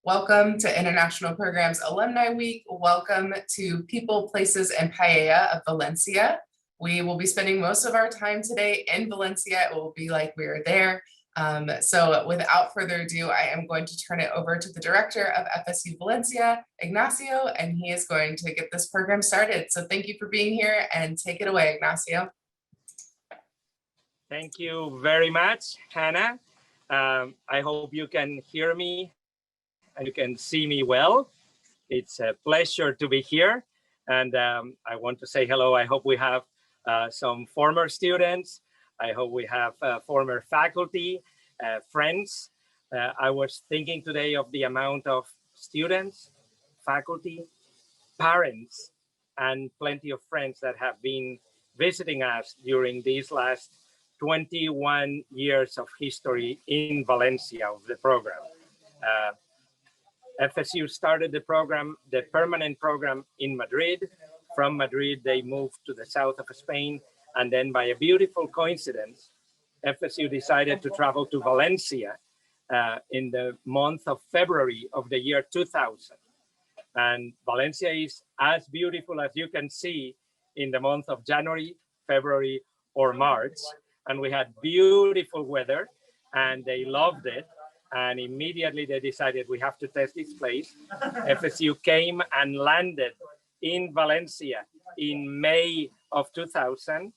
Welcome to International Programs Alumni Week. Welcome to People, Places, and Paella of Valencia. We will be spending most of our time today in Valencia. It will be like we are there. So without further ado, I am going to turn it over to the director of FSU Valencia, Ignacio, and he is going to get this program started. So thank you for being here and take it away, Ignacio. Thank you very much, Hannah. I hope you can hear me and you can see me well. It's a pleasure to be here. And I want to say hello. I hope we have some former students. I hope we have former faculty, friends. I was thinking today of the amount of students, faculty, parents, and plenty of friends that have been visiting us during these last 21 years of history in Valencia of the program. FSU started the program, the permanent program, in Madrid. From Madrid, they moved to the south of Spain. And then by a beautiful coincidence, FSU decided to travel to Valencia in the month of February of the year 2000. And Valencia is as beautiful as you can see in the month of January, February, or March. And we had beautiful weather and they loved it. And immediately they decided we have to test this place. FSU came and landed in Valencia in May of 2000.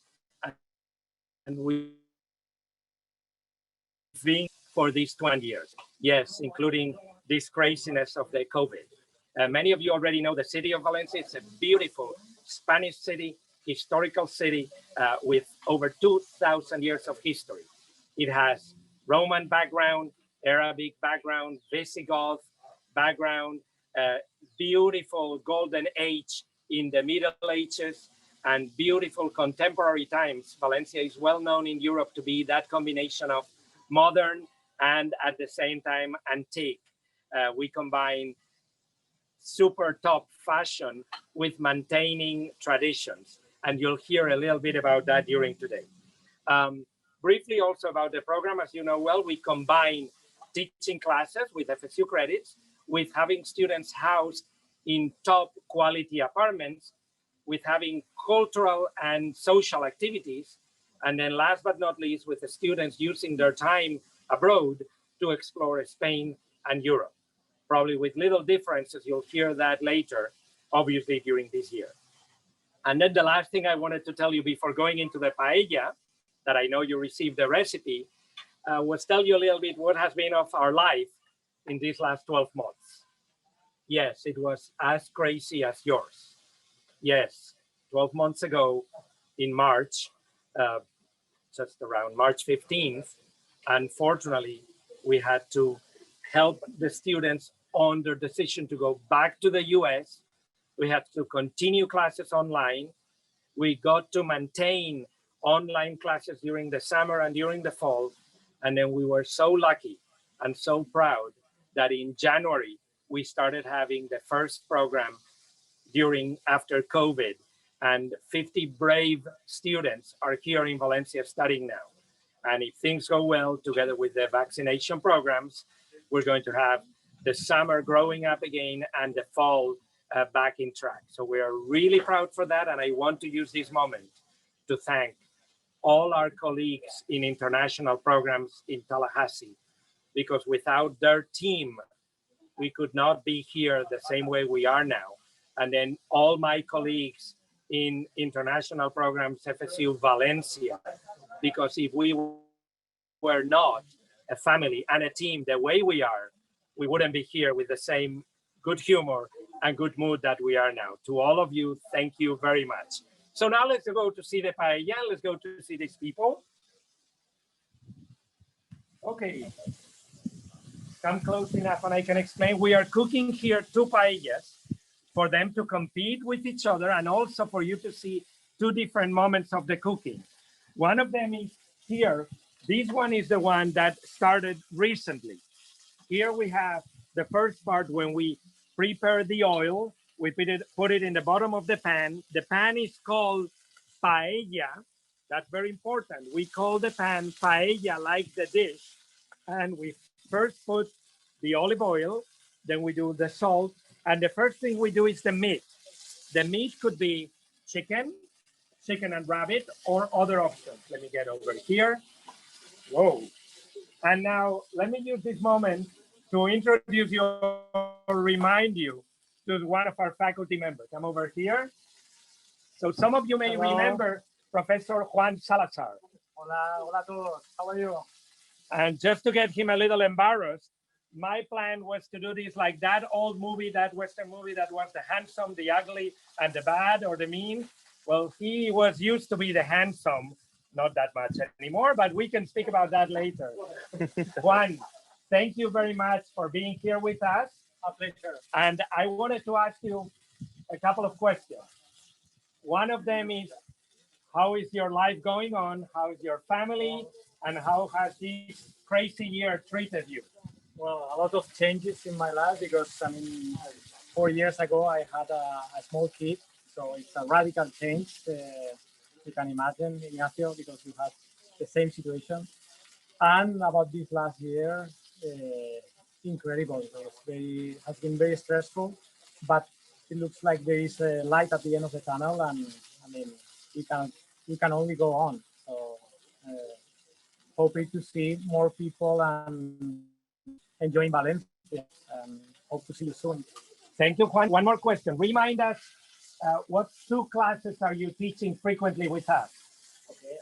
And we've been for these 20 years. Yes, including this craziness of the COVID. Many of you already know the city of Valencia. It's a beautiful Spanish city, historical city with over 2,000 years of history. It has Roman background, Arabic background, Visigoth background, beautiful golden age in the Middle Ages, and beautiful contemporary times. Valencia is well known in Europe to be that combination of modern and at the same time antique. We combine super top fashion with maintaining traditions, and you'll hear a little bit about that during today. Briefly also about the program, as you know well, we combine teaching classes with FSU credits, with having students housed in top quality apartments, with having cultural and social activities, and then last but not least, with the students using their time abroad to explore Spain and Europe. Probably with little differences, you'll hear that later, obviously during this year. And then the last thing I wanted to tell you before going into the paella, that I know you received the recipe, was tell you a little bit what has been of our life in these last 12 months. Yes, it was as crazy as yours. Yes, 12 months ago in March, just around March 15th, unfortunately, we had to help the students on their decision to go back to the US. We had to continue classes online. We got to maintain online classes during the summer and during the fall. And then we were so lucky and so proud that in January, we started having the first program after COVID, and 50 brave students are here in Valencia studying now. And if things go well, together with the vaccination programs, we're going to have the summer growing up again and the fall back in track. So we are really proud for that. And I want to use this moment to thank all our colleagues in international programs in Tallahassee, because without their team, we could not be here the same way we are now. And then all my colleagues in international programs, FSU Valencia, because if we were not a family and a team the way we are, we wouldn't be here with the same good humor and good mood that we are now. To all of you, thank you very much. So now let's go to see the paella. Let's go to see these people. Okay, come close enough and I can explain. We are cooking here 2 paellas for them to compete with each other and also for you to see 2 different moments of the cooking. One of them is here. This one is the one that started recently. Here we have the first part when we prepare the oil. We put it in the bottom of the pan. The pan is called paella. That's very important. We call the pan paella like the dish. And we first put the olive oil, then we do the salt, and the first thing we do is the meat. The meat could be chicken and rabbit, or other options. Let me get over here. Whoa. And now let me use this moment to introduce you or remind you to one of our faculty members. Come over here. So some of you may remember Professor Juan Salazar. Hola a todos. How are you? And just to get him a little embarrassed, my plan was to do this like that old movie, that Western movie that was the handsome, the ugly, and the bad or the mean. Well, he was used to be the handsome, not that much anymore, but we can speak about that later. Juan, thank you very much for being here with us. A pleasure. And I wanted to ask you a couple of questions. One of them is, how is your life going on? How is your family? And how has this crazy year treated you? Well, a lot of changes in my life because, I mean, 4 years ago I had a small kid. So it's a radical change. You can imagine, Ignacio, because you have the same situation. And about this last year, incredible. It has been very stressful, but it looks like there is a light at the end of the tunnel, and I mean, we can only go on. So hoping to see more people and enjoying Valencia, and hope to see you soon. Thank you, Juan. One more question. Remind us, what 2 classes are you teaching frequently with us? Okay,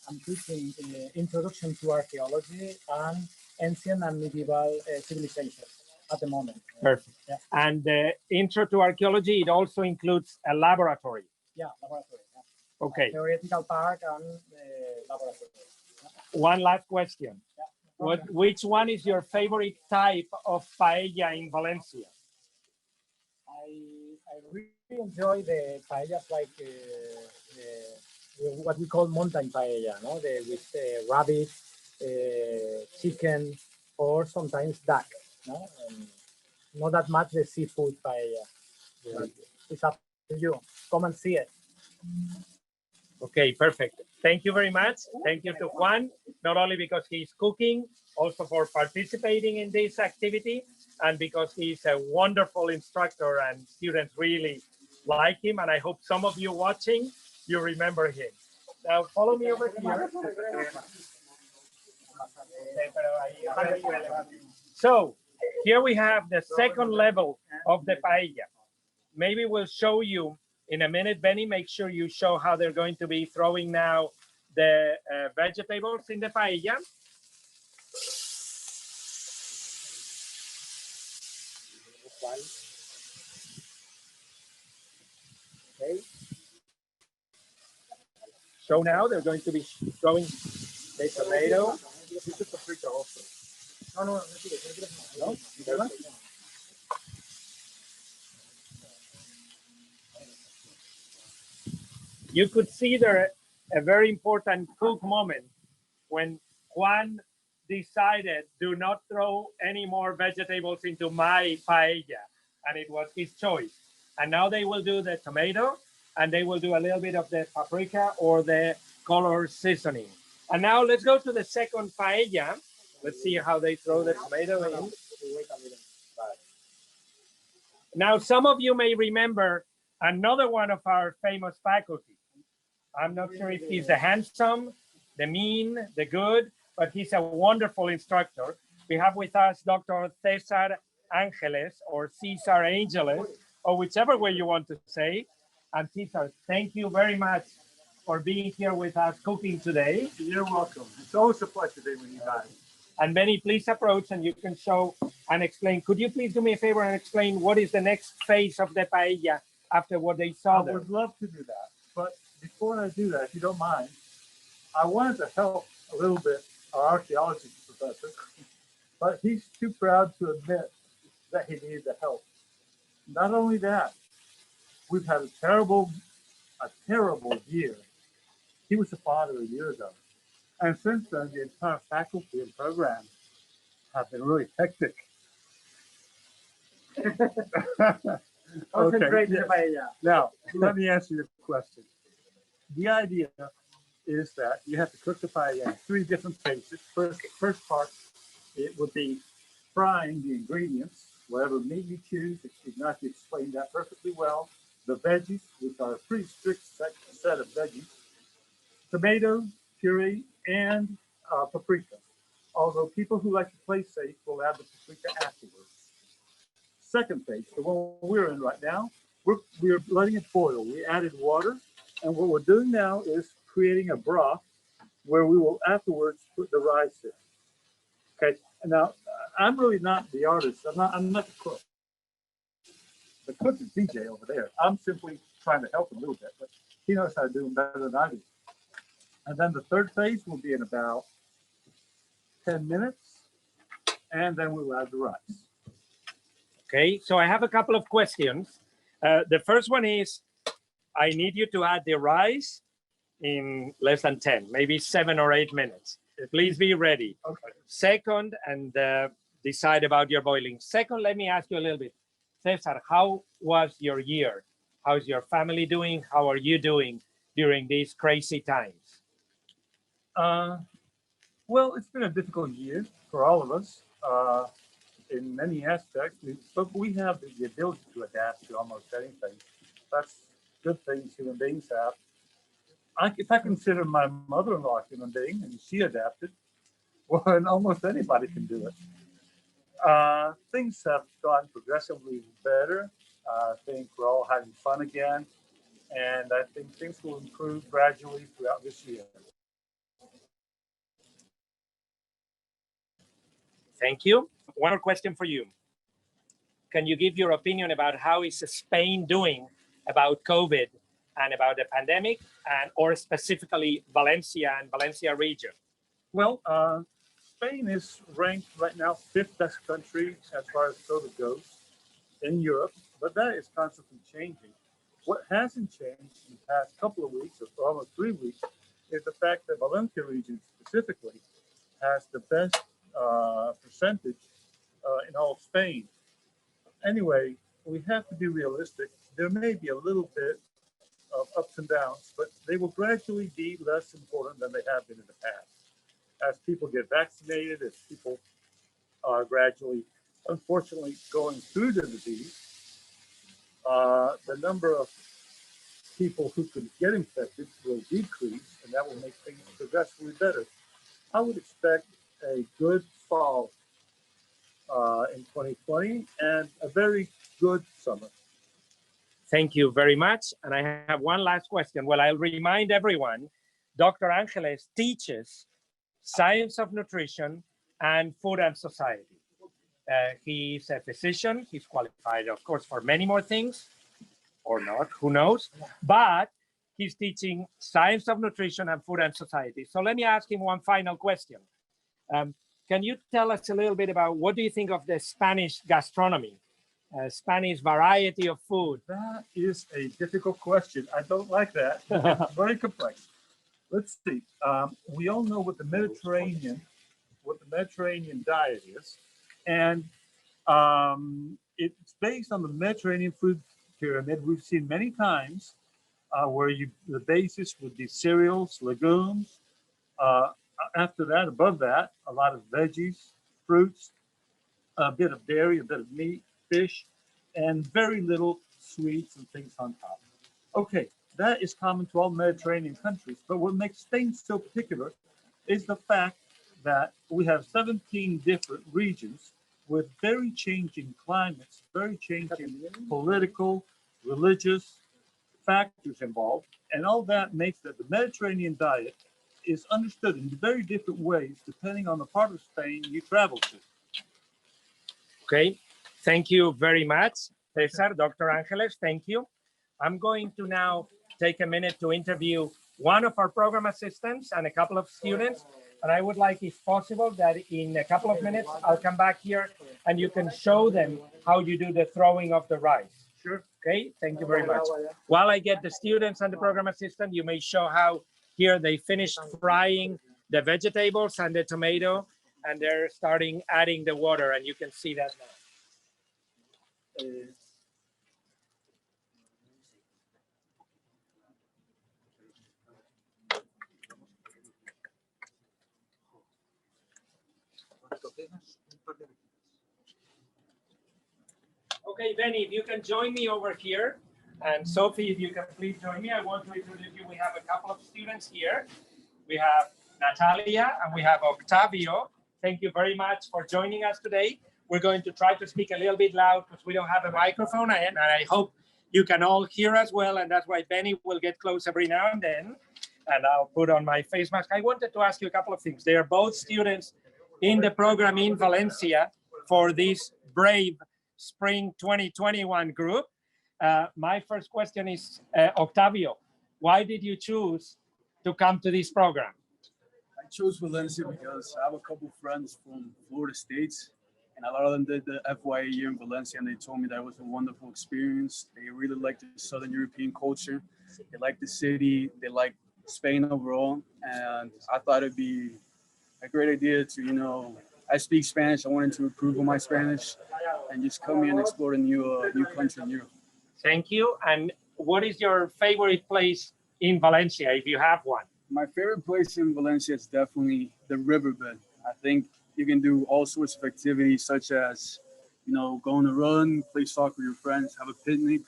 I'm teaching Introduction to Archaeology and Ancient and Medieval Civilizations at the moment. Perfect. Yeah. And the Intro to Archaeology, it also includes a laboratory. Yeah, laboratory. Yeah. Okay. Theoretical part and laboratory. One last question. Yeah. Which one is your favorite type of paella in Valencia? I really enjoy the paellas like what we call mountain paella, no? With rabbit, chicken, or sometimes duck. No? Not that much the seafood paella. But it's up to you. Come and see it. Okay, perfect. Thank you very much. Thank you to Juan, not only because he's cooking, also for participating in this activity, and because he's a wonderful instructor and students really like him. And I hope some of you watching, you remember him. Now follow me over here. So here we have the second level of the paella. Maybe we'll show you in a minute. Benny, make sure you show how they're going to be throwing now the vegetables in the paella. Okay. So now they're going to be throwing the tomato. This is paprika also. No? You could see there a very important cook moment when Juan decided, do not throw any more vegetables into my paella. And it was his choice. And now they will do the tomato, and they will do a little bit of the paprika or the color seasoning. And now let's go to the second paella. Let's see how they throw the tomato in. Now, some of you may remember another one of our famous faculty. I'm not sure if he's the handsome, the mean, the good, but he's a wonderful instructor. We have with us Dr. Cesar Angeles, or Cesar Angeles, or whichever way you want to say. And Cesar, thank you very much for being here with us cooking today. You're welcome. It's always a pleasure to be with you guys. And Benny, please approach and you can show and explain. Could you please do me a favor and explain what is the next phase of the paella after what they saw there? I would love to do that. But before I do that, if you don't mind, I wanted to help a little bit our archaeology professor, but he's too proud to admit that he needed the help. Not only that, we've had a terrible year. He was a father a year ago. And since then, the entire faculty and program have been really hectic. Concentrate in the paella. Now, let me answer your question. The idea is that you have to cook the paella in 3 different phases. First part, it would be frying the ingredients, whatever meat you choose. Ignacio explained that perfectly well. The veggies, which are a pretty strict set of veggies, tomato, puree, and paprika. Although people who like to play safe will add the paprika afterwards. Second phase, the one we're in right now, we're letting it boil. We added water, and what we're doing now is creating a broth where we will afterwards put the rice in. Okay, now I'm really not the artist. I'm not the cook. The cook is DJ over there. I'm simply trying to help him a little bit, but he knows how to do them better than I do. And then the third phase will be in about 10 minutes, and then we'll add the rice. Okay, so I have a couple of questions. The first one is, I need you to add the rice in less than 10, maybe 7 or 8 minutes. Please be ready. Okay. Second, and decide about your boiling. Second, let me ask you a little bit. Cesar, how was your year? How's your family doing? How are you doing during these crazy times? Well, it's been a difficult year for all of us in many aspects, but we have the ability to adapt to almost anything. That's good things human beings have. If I consider my mother-in-law a human being and she adapted, well, and almost anybody can do it. Things have gone progressively better. I think we're all having fun again, and I think things will improve gradually throughout this year. Thank you. One more question for you. Can you give your opinion about how is Spain doing about COVID and about the pandemic, and or specifically Valencia and Valencia region? Well, Spain is ranked right now 5th best country as far as COVID goes in Europe, but that is constantly changing. What hasn't changed in the past couple of weeks, or almost 3 weeks, is the fact that Valencia region specifically has the best percentage in all of Spain. Anyway, we have to be realistic. There may be a little bit of ups and downs, but they will gradually be less important than they have been in the past. As people get vaccinated, as people are gradually, unfortunately, going through the disease, the number of people who could get infected will decrease, and that will make things progressively better. I would expect a good fall in 2020 and a very good summer. Thank you very much. And I have one last question. Well, I'll remind everyone, Dr. Angeles teaches science of nutrition and food and society. He's a physician. He's qualified, of course, for many more things, or not, who knows? But he's teaching science of nutrition and food and society. So let me ask him one final question. Can you tell us a little bit about what do you think of the Spanish gastronomy, Spanish variety of food? That is a difficult question. I don't like that. It's very complex. Let's see. We all know what the Mediterranean diet is, and it's based on the Mediterranean food pyramid we've seen many times, where the basis would be cereals, legumes. After that, above that, a lot of veggies, fruits, a bit of dairy, a bit of meat, fish, and very little sweets and things on top. Okay, that is common to all Mediterranean countries, but what makes Spain so particular is the fact that we have 17 different regions with very changing climates, very changing political, religious factors involved, and all that makes that the Mediterranean diet is understood in very different ways depending on the part of Spain you travel to. Okay, thank you very much, Cesar, Dr. Angeles, thank you. I'm going to now take a minute to interview one of our program assistants and a couple of students. And I would like, if possible, that in a couple of minutes, I'll come back here and you can show them how you do the throwing of the rice. Sure. Okay, thank you very much. While I get the students and the program assistant, you may show how here they finished frying the vegetables and the tomato, and they're starting adding the water, and you can see that now. Okay, Benny, if you can join me over here. And Sophie, if you can please join me. I want to introduce you. We have a couple of students here. We have Natalia and we have Octavio. Thank you very much for joining us today. We're going to try to speak a little bit loud because we don't have a microphone, and I hope you can all hear us well, and that's why Benny will get close every now and then, and I'll put on my face mask. I wanted to ask you a couple of things. They are both students in the program in Valencia for this Brave Spring 2021 group. My first question is, Octavio, why did you choose to come to this program? I chose Valencia because I have a couple friends from Florida States, and a lot of them did the FYA year in Valencia, and they told me that it was a wonderful experience. They really liked the Southern European culture. They liked the city. They liked Spain overall, and I thought it'd be a great idea to, I speak Spanish. I wanted to improve on my Spanish and just come here and explore a new country in Europe. Thank you. And what is your favorite place in Valencia, if you have one? My favorite place in Valencia is definitely the riverbed. I think you can do all sorts of activities, such as, go on a run, play soccer with your friends, have a picnic,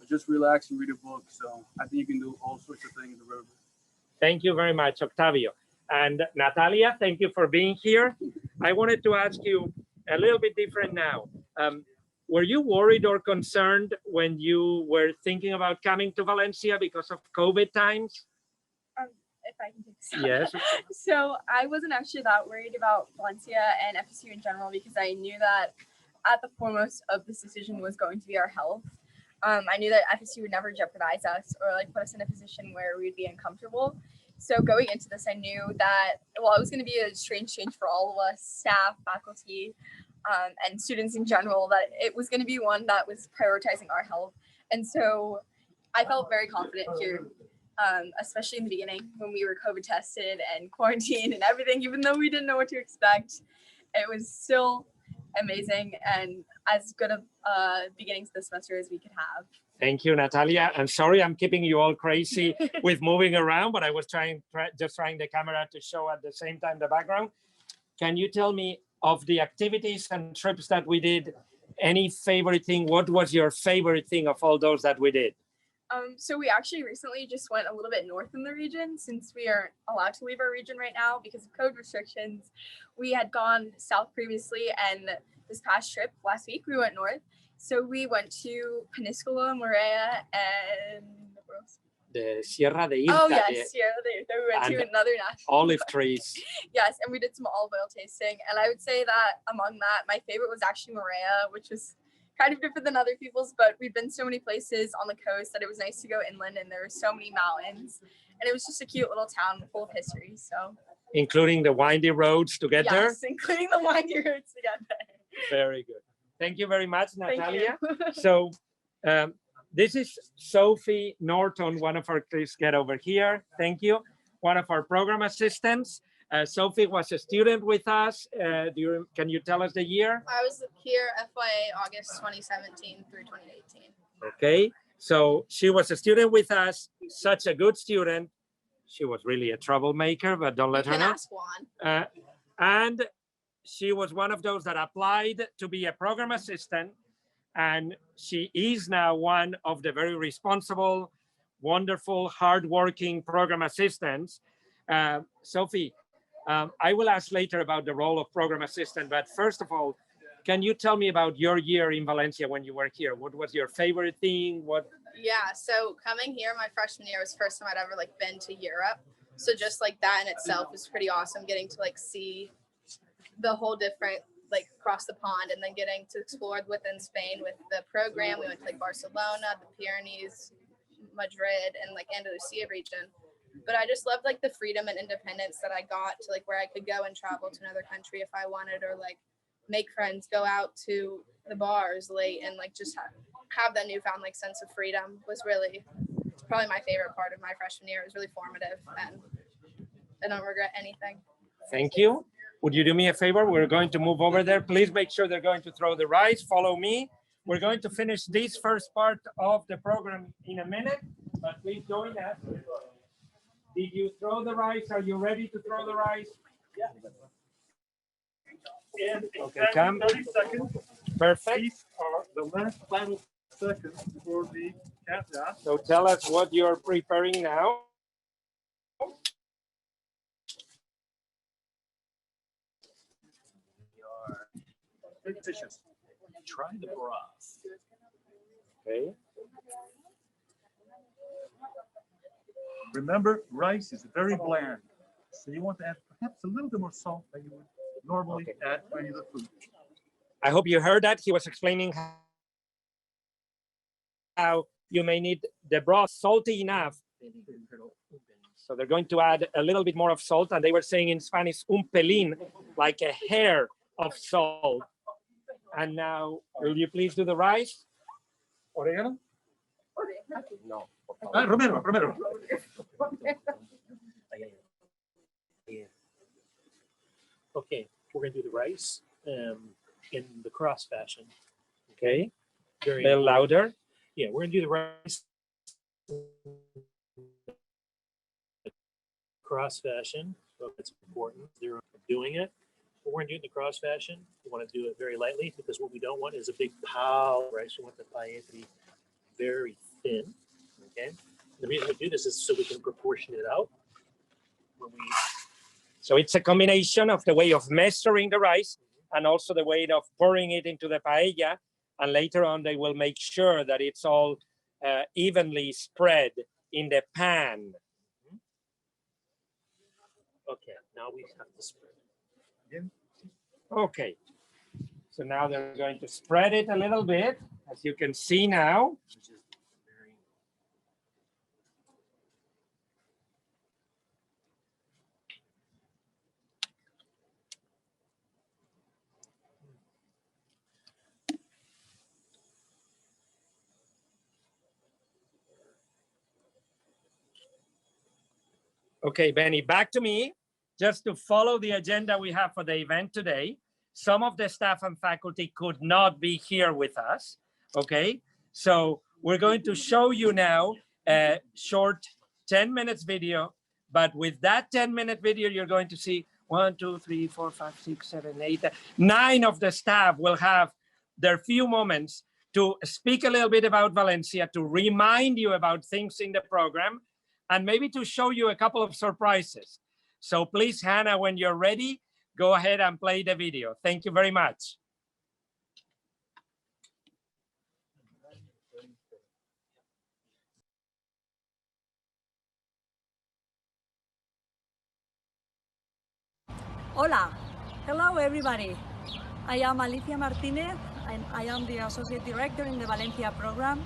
or just relax and read a book. So I think you can do all sorts of things in the riverbed. Thank you very much, Octavio. And Natalia, thank you for being here. I wanted to ask you a little bit different now. Were you worried or concerned when you were thinking about coming to Valencia because of COVID times? If I can take this. Yes. So I wasn't actually that worried about Valencia and FSU in general because I knew that at the foremost of this decision was going to be our health. I knew that FSU would never jeopardize us or put us in a position where we'd be uncomfortable. So going into this, I knew that, it was going to be a strange change for all of us, staff, faculty, and students in general, that it was going to be one that was prioritizing our health. And so I felt very confident here. Especially in the beginning when we were COVID tested and quarantined and everything, even though we didn't know what to expect, it was still amazing and as good of beginnings of the semester as we could have. Thank you, Natalia. I'm sorry I'm keeping you all crazy with moving around, but I was just trying the camera to show at the same time the background. Can you tell me of the activities and trips that we did, any favorite thing? What was your favorite thing of all those that we did? So we actually recently just went a little bit north in the region since we aren't allowed to leave our region right now because of code restrictions. We had gone south previously, and this past trip last week we went north. So we went to Peníscola, Morea, and where else? The Sierra de Irta. Oh yes, Sierra de Irta. We went to another national olive trees. Yes, and we did some olive oil tasting. And I would say that among that, my favorite was actually Morea, which was kind of different than other people's, but we've been so many places on the coast that it was nice to go inland, and there were so many mountains, and it was just a cute little town full of history. So including the windy roads to get there? Yes, including the windy roads to get there. Very good. Thank you very much, Natalia. Thank you. So this is Sophie Norton, one of our, please get over here. Thank you. One of our program assistants. Sophie was a student with us. Can you tell us the year? I was here FYA August 2017 through 2018. Okay, so she was a student with us, such a good student. She was really a troublemaker, but don't let her know. Ask Juan. And she was one of those that applied to be a program assistant, and she is now one of the very responsible, wonderful, hardworking program assistants. Sophie, I will ask later about the role of program assistant, but first of all, can you tell me about your year in Valencia when you were here? What was your favorite thing? Yeah, so coming here, my freshman year was the first time I'd ever been to Europe. So just that in itself was pretty awesome, getting to see the whole different, across the pond, and then getting to explore within Spain with the program. We went to Barcelona, the Pyrenees, Madrid, and Andalusia region. But I just loved the freedom and independence that I got to where I could go and travel to another country if I wanted, or make friends, go out to the bars late, and just have that newfound sense of freedom was really probably my favorite part of my freshman year. It was really formative, and I don't regret anything. Thank you. Would you do me a favor? We're going to move over there. Please make sure they're going to throw the rice. Follow me. We're going to finish this first part of the program in a minute, but please join us. Did you throw the rice? Are you ready to throw the rice? Yeah. Okay, come. 30 seconds. Perfect. These are the last final seconds for the countdown. So tell us what you're preparing now. Big dishes. Try the broth. Okay. Remember, rice is very bland, so you want to add perhaps a little bit more salt than you would normally add to any other food. I hope you heard that. He was explaining how you may need the broth salty enough. So they're going to add a little bit more of salt, and they were saying in Spanish, un pelín, like a hair of salt. And now, will you please do the rice? Oregano? No. Romero. Okay, we're gonna do the rice in the cross fashion. Okay. A Very little louder. Yeah, we're gonna do the rice cross fashion. So that's important. They're doing it. But we're gonna do it in the cross fashion. We want to do it very lightly because what we don't want is a big pile of rice. We want the paella to be very thin. Okay. The reason we do this is so we can proportion it out. When we So it's a combination of the way of measuring the rice and also the way of pouring it into the paella. And later on, they will make sure that it's all evenly spread in the pan. okay, now we have to spread. Okay. So now they're going to spread it a little bit, as you can see now. Which is very Okay, Benny, back to me. Just to follow the agenda we have for the event today. Some of the staff and faculty could not be here with us, okay? So we're going to show you now a short 10 minutes video, but with that 10-minute video, you're going to see 1, 2, 3, 4, 5, 6, 7, 8, 9 of the staff will have their few moments to speak a little bit about Valencia, to remind you about things in the program, and maybe to show you a couple of surprises. So please, Hannah, when you're ready, go ahead and play the video. Thank you very much. Hola, hello everybody. I am Alicia Martinez and I am the Associate Director in the Valencia program,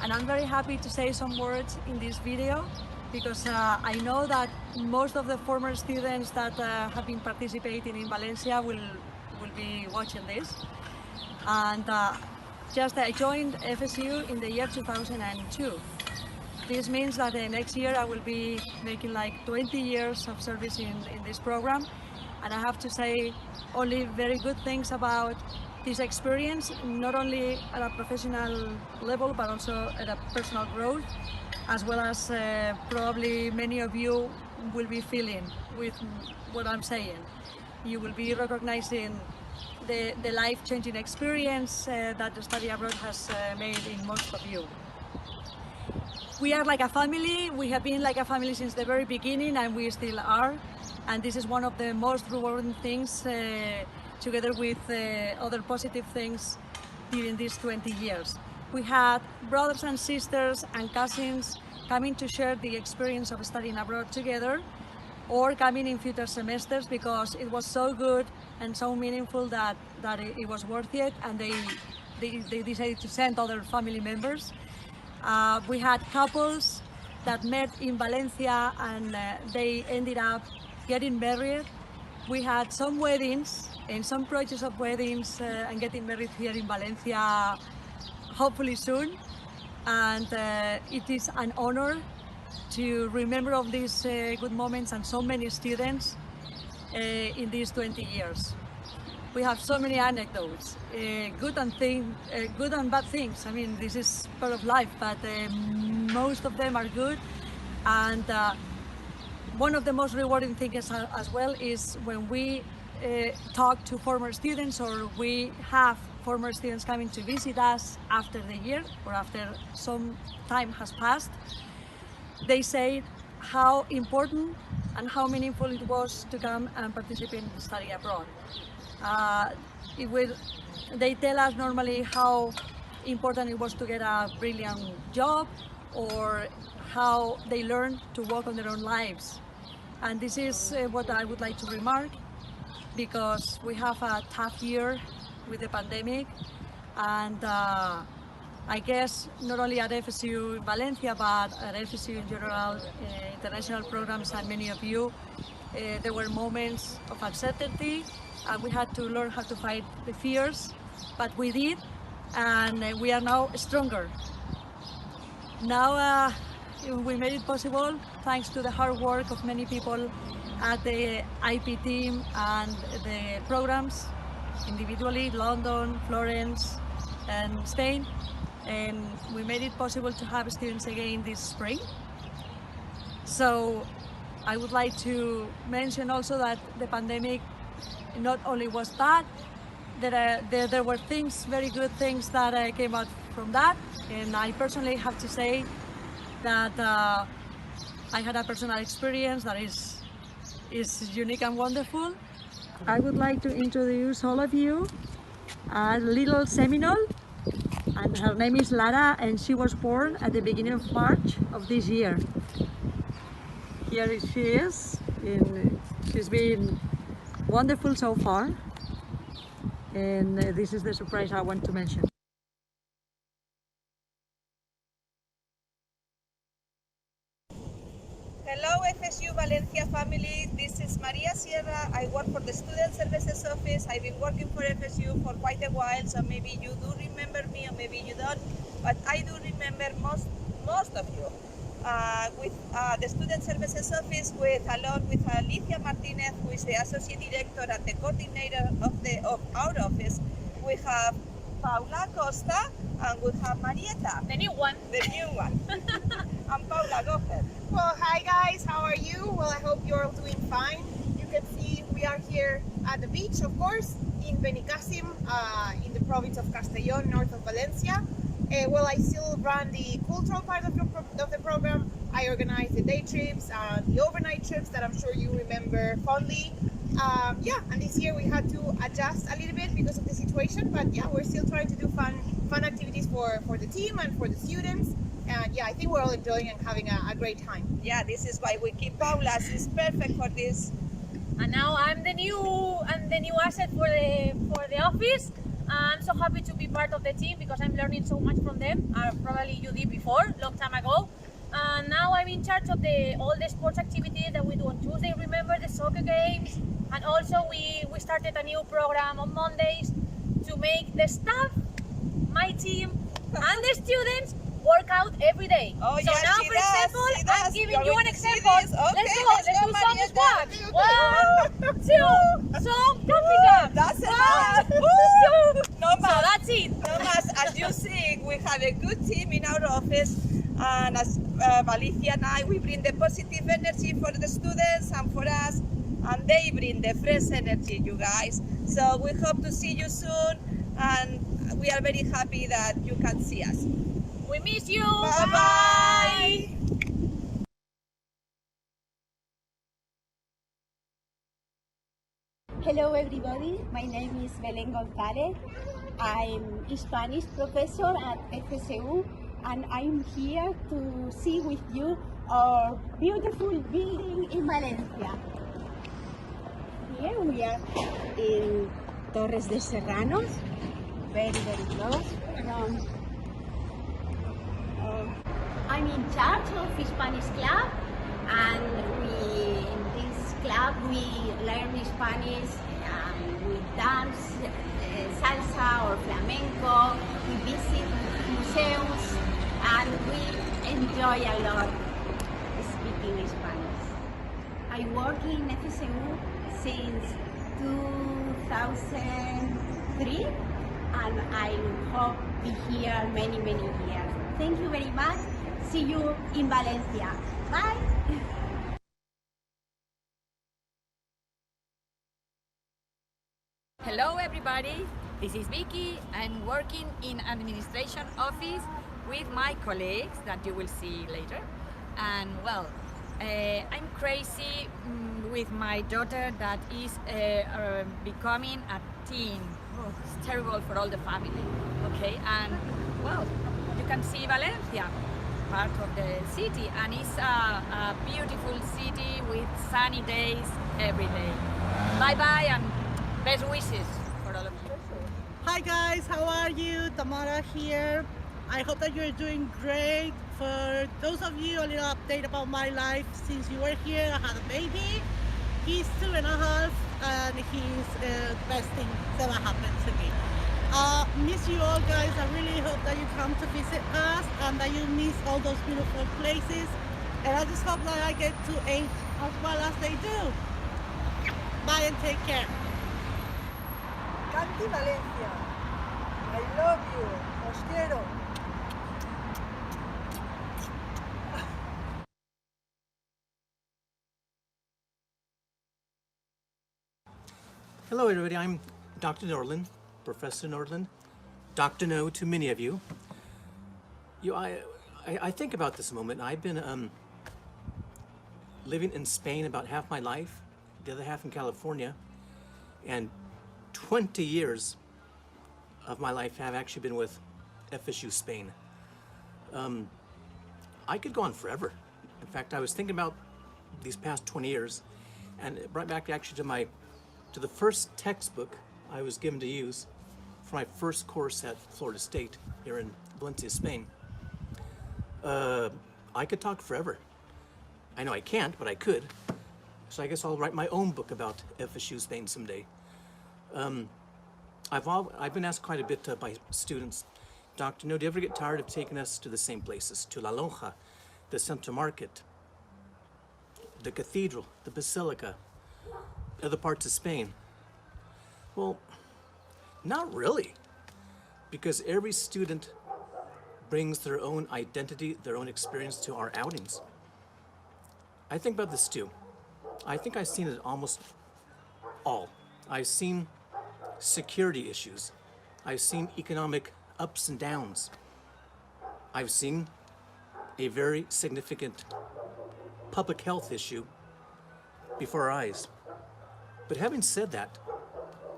and I'm very happy to say some words in this video because I know that most of the former students that have been participating in Valencia will be watching this. And I joined FSU in the year 2002. This means that next year I will be making like 20 years of service in this program. And I have to say only very good things about this experience, not only at a professional level, but also at a personal growth, as well as probably many of you will be feeling with what I'm saying. You will be recognizing the life-changing experience that the study abroad has made in most of you. We are like a family. We have been like a family since the very beginning, and we still are. And this is one of the most rewarding things, together with other positive things during these 20 years. We had brothers and sisters and cousins coming to share the experience of studying abroad together, or coming in future semesters because it was so good and so meaningful that it was worth it, and they decided to send other family members. We had couples that met in Valencia and they ended up getting married. We had some weddings and some projects of weddings and getting married here in Valencia, hopefully soon. And it is an honor to remember all these good moments and so many students in these 20 years. We have so many anecdotes, good and bad things. I mean, this is part of life, but most of them are good. And one of the most rewarding things as well is when we talk to former students, or we have former students coming to visit us after the year or after some time has passed. They say how important and how meaningful it was to come and participate in the study abroad. They tell us normally how important it was to get a brilliant job or how they learn to work on their own lives. And this is what I would like to remark, because we have a tough year with the pandemic, and I guess not only at FSU in Valencia, but at FSU in general, international programs, and many of you, there were moments of uncertainty, and we had to learn how to fight the fears, but we did, and we are now stronger. Now we made it possible thanks to the hard work of many people at the IP team and the programs individually, London, Florence, and Spain. And we made it possible to have students again this spring. So I would like to mention also that the pandemic not only was bad, there were things, very good things that came out from that. And I personally have to say that I had a personal experience that is unique and wonderful. I would like to introduce all of you a little Seminole, and her name is Lara, and she was born at the beginning of March of this year. Here she is, and she's been wonderful so far, and this is the surprise I want to mention. Hello FSU Valencia family, this is Maria Sierra. I work for the Student Services Office. I've been working for FSU for quite a while, so maybe you do remember me or maybe you don't, but I do remember most of you. With the Student Services Office, along with Alicia Martinez, who is the Associate Director and the Coordinator of our office, we have Paula Costa and we have Marieta. The new one. The new one. And Paula, go ahead. Well, hi guys, how are you? Well, I hope you're all doing fine. You can see we are here at the beach, of course, in Benicassim, in the province of Castellón, north of Valencia. Well, I still run the cultural part of the program. I organize the day trips and the overnight trips that I'm sure you remember fondly. Yeah, and this year we had to adjust a little bit because of the situation, but yeah, we're still trying to do fun activities for the team and for the students. And yeah, I think we're all enjoying and having a great time. Yeah, this is why we keep Paula. She's perfect for this. And now I'm the new asset for the office. I'm so happy to be part of the team because I'm learning so much from them. Probably you did before, long time ago. And now I'm in charge of all the sports activities that we do on Tuesday. Remember the soccer games, and also we started a new program on Mondays to make the staff, my team, and the students work out every day. Oh, so yeah, now, for example, I'm giving you an example. Okay, Let's do some squats. 1, 2, some jumping. That's enough. 1, 2. No So that's it. No mas. As you see, we have a good team in our office, and as Valencia and I, we bring the positive energy for the students and for us, and they bring the fresh energy, you guys. So we hope to see you soon, and we are very happy that you can see us. We miss you. Bye-bye. Hello everybody, my name is Belén González. I'm a Spanish professor at FSU, and I'm here to see with you our beautiful building in Valencia. Here we are in Torres de Serranos, very close from. I'm in charge of the Spanish club, and in this club we learn Spanish, we dance salsa or flamenco, we visit museums, and we enjoy a lot speaking Spanish. I work in FSU since 2003, and I hope to be here many years. Thank you very much. See you in Valencia. Bye. Hello everybody, This is Vicky. I'm working in administration office with my colleagues that you will see later. And well, I'm crazy with my daughter that is becoming a teen. Oh, it's terrible for all the family. Okay, and well, you can see Valencia, part of the city, and it's a beautiful city with sunny days every day. Bye bye and best wishes for all of you. Hi guys, how are you? Tamara here. I hope that you're doing great. For those of you, a little update about my life. Since you were here, I had a baby. He's 2.5 and he's the best thing that ever happened to me. Miss you all guys. I really hope that you come to visit us and that you miss all those beautiful places. And I just hope that I get to age as well as they do. Bye and take care. Canti Valencia. I love you. Os quiero. Hello everybody, I'm Dr. Norland, Professor Norland, Dr. No to many of you. I think about this moment. I've been living in Spain about half my life, the other half in California, and 20 years of my life have actually been with FSU Spain. I could go on forever. In fact, I was thinking about these past 20 years, and it brought back actually to the first textbook I was given to use for my first course at Florida State here in Valencia, Spain. I could talk forever. I know I can't, but I could. So I guess I'll write my own book about FSU Spain someday. I've been asked quite a bit by students, Dr. No, do you ever get tired of taking us to the same places, to La Lonja, the Central Market, the Cathedral, the Basilica, other parts of Spain? Well, not really, because every student brings their own identity, their own experience to our outings. I think about this too. I think I've seen it almost all. I've seen security issues. I've seen economic ups and downs. I've seen a very significant public health issue before our eyes. But having said that,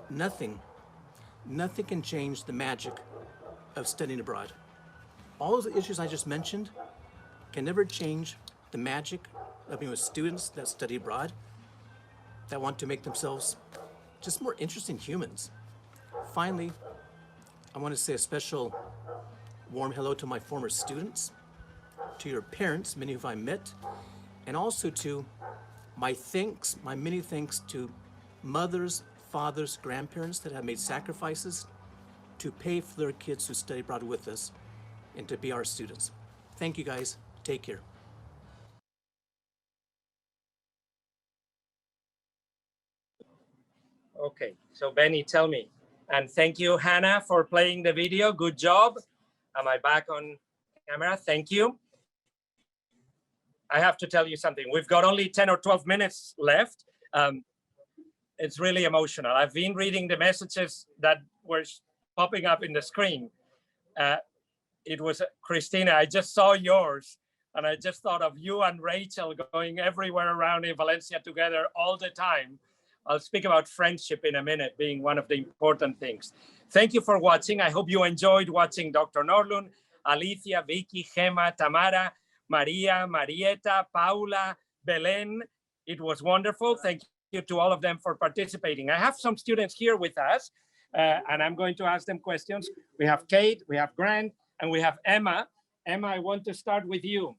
nothing can change the magic of studying abroad. All of the issues I just mentioned can never change the magic of being with students that study abroad, that want to make themselves just more interesting humans. Finally, I want to say a special warm hello to my former students, to your parents, many of whom I met, and also to my many thanks to mothers, fathers, grandparents that have made sacrifices to pay for their kids who study abroad with us and to be our students. Thank you guys. Take care. Okay, so Benny, tell me. And thank you, Hannah, for playing the video. Good job. Am I back on camera? Thank you. I have to tell you something. We've got only 10 or 12 minutes left. It's really emotional. I've been reading the messages that were popping up in the screen. It was Christina, I just saw yours, and I just thought of you and Rachel going everywhere around in Valencia together all the time. I'll speak about friendship in a minute, being one of the important things. Thank you for watching. I hope you enjoyed watching Dr. Norlund, Alicia, Vicky, Gemma, Tamara, Maria, Marieta, Paula, Belen. It was wonderful. Thank you to all of them for participating. I have some students here with us, and I'm going to ask them questions. We have Kate, we have Grant, and we have Emma. Emma, I want to start with you.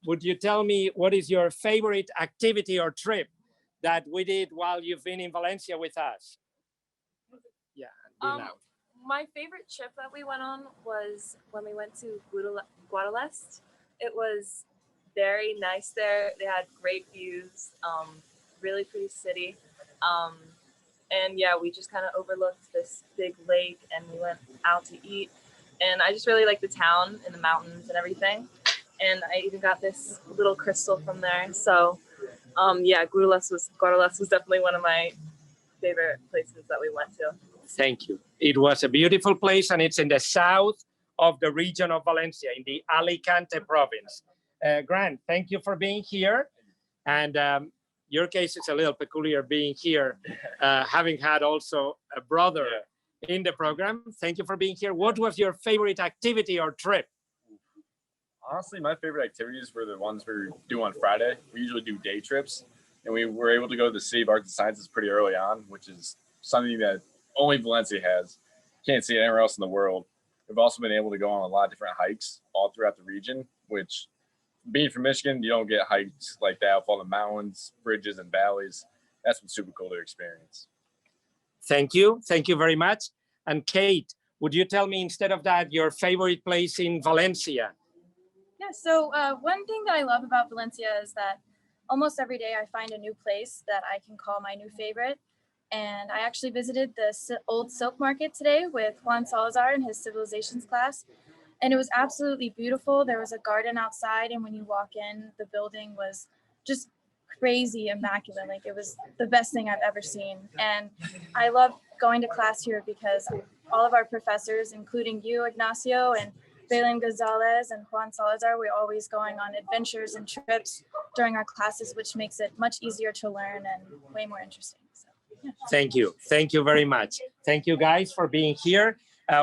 Would you tell me what is your favorite activity or trip that we did while you've been in Valencia with us? Yeah, be loud. My favorite trip that we went on was when we went to Guadalest. It was very nice there. They had great views, really pretty city. And yeah, we just kind of overlooked this big lake and we went out to eat. And I just really like the town and the mountains and everything. And I even got this little crystal from there. So yeah, Guadalest was definitely one of my favorite places that we went to. Thank you. It was a beautiful place, and it's in the south of the region of Valencia, in the Alicante province. Grant, thank you for being here. And your case is a little peculiar being here, having had also a brother in the program. Thank you for being here. What was your favorite activity or trip? Honestly, my favorite activities were the ones we do on Friday. We usually do day trips, and we were able to go to the City of Arts and Sciences pretty early on, which is something that only Valencia has. Can't see it anywhere else in the world. We've also been able to go on a lot of different hikes all throughout the region, which being from Michigan, you don't get hikes like that with all the mountains, bridges, and valleys. That's been super cool to experience. Thank you. Thank you very much. And Kate, would you tell me instead of that your favorite place in Valencia? Yeah, so one thing that I love about Valencia is that almost every day I find a new place that I can call my new favorite. And I actually visited the old silk market today with Juan Salazar in his civilizations class. And it was absolutely beautiful. There was a garden outside, and when you walk in, the building was just crazy immaculate. Like, it was the best thing I've ever seen. And I love going to class here because all of our professors, including you, Ignacio, and Belen Gonzalez and Juan Salazar, we're always going on adventures and trips during our classes, which makes it much easier to learn and way more interesting. So, yeah. Thank you. Thank you very much. Thank you guys for being here.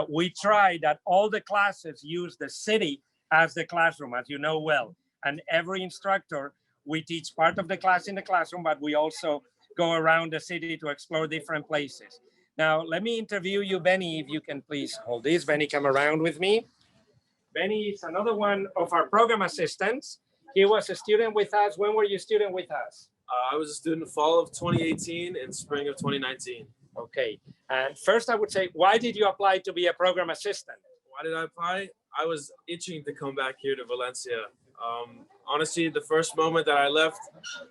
We try that all the classes use the city as the classroom, as you know well. And every instructor, we teach part of the class in the classroom, but we also go around the city to explore different places. Now, let me interview you, Benny, if you can please hold this. Benny, come around with me. Benny is another one of our program assistants. He was a student with us. When were you a student with us? I was a student fall of 2018 and spring of 2019. Okay. And first I would say, why did you apply to be a program assistant? Why did I apply? I was itching to come back here to Valencia. Honestly, the first moment that I left,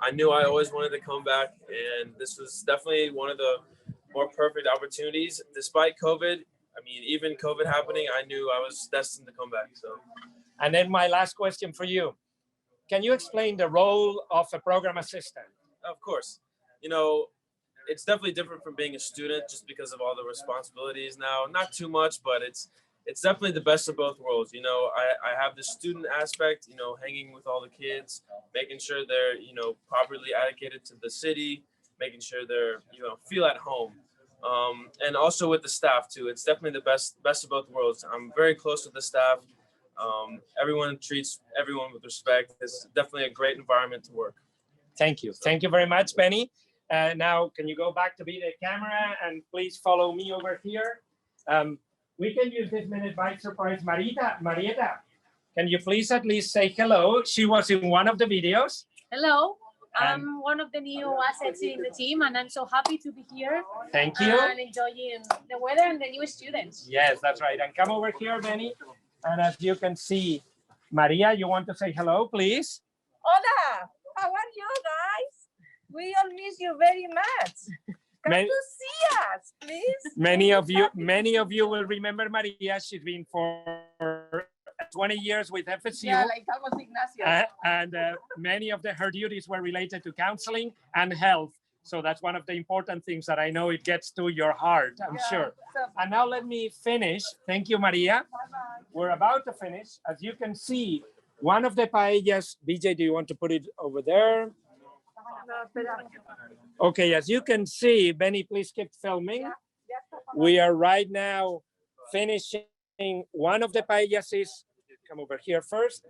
I knew I always wanted to come back. And this was definitely one of the more perfect opportunities. Despite COVID, I mean, even COVID happening, I knew I was destined to come back. So, and then my last question for you. Can you explain the role of a program assistant? Of course. You know, it's definitely different from being a student just because of all the responsibilities now. Not too much, but it's definitely the best of both worlds. You know, I have the student aspect, you know, hanging with all the kids, making sure they're, you know, properly allocated to the city, making sure they're, you know, feel at home. And also with the staff too. It's definitely the best of both worlds. I'm very close with the staff. Everyone treats everyone with respect. It's definitely a great environment to work. Thank you. Thank you very much, Benny. Now, can you go back to be the camera and please follow me over here? We can use this minute by surprise. Marieta, can you please at least say hello? She was in one of the videos. Hello. I'm one of the new assets in the team, and I'm so happy to be here. Thank you. And enjoying the weather and the new students. Yes, that's right. And come over here, Benny. And as you can see, Maria, you want to say hello, please? Hola, how are you guys? We all miss you very much. Come to see us, please. Many of you will remember Maria. She's been for 20 years with FSU. Yeah, like almost Ignacio. And many of her duties were related to counseling and health. So that's one of the important things that I know it gets to your heart, I'm sure. And now let me finish. Thank you, Maria. We're about to finish. As you can see, one of the paellas, BJ, do you want to put it over there? Okay, as you can see, Benny, please keep filming. We are right now finishing one of the paellas. Come over here first.